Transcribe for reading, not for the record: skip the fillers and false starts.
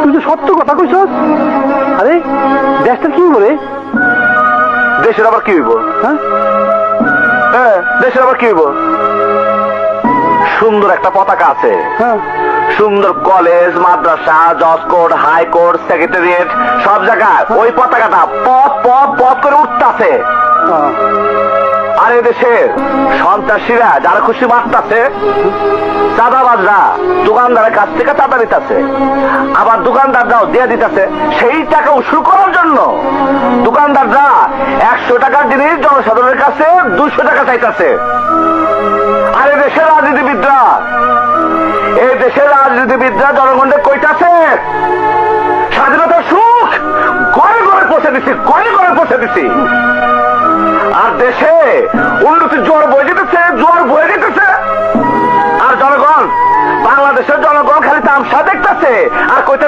তুই তো সত্য কথা কইছস। আরে দেশটা কি বলে? দেশের আবার কি হইব? হ্যাঁ, দেশের আবার কি হইব? সুন্দর একটা পতাকা আছে, সুন্দর কলেজ, মাদ্রাসা, জজ কোর্ট, হাইকোর্ট, সেক্রেটারিয়েট, সব জায়গায় ওই পতাকাটা পথ পথ পথ করে উঠতেছে। আর এদেশের সন্ত্রাসীরা যারা খুশি মারতাছে, চাঁদাবাজরা দোকানদারের কাছ থেকে চাঁদা নিতেছে, আবার দোকানদাররাও দিয়ে দিতেছে সেই টাকা উসুল করার জন্য। দোকানদাররা 100 টাকার জিনিস জনসাধারণের কাছে 200 টাকা চাইতেছে। আর এদেশের রাজনীতিবিদরা জনগণকে কইতাছে স্বাধীনতার সুখ ঘরে ঘরে পৌঁছে দিচ্ছি, ঘরে ঘরে পৌঁছে দিচ্ছি। আর দেশে উন্নতির জোয়ার বয়ে যেতেছে, আর জনগণ, বাংলাদেশের জনগণ খালি তামসা দেখতেছে আর কইতে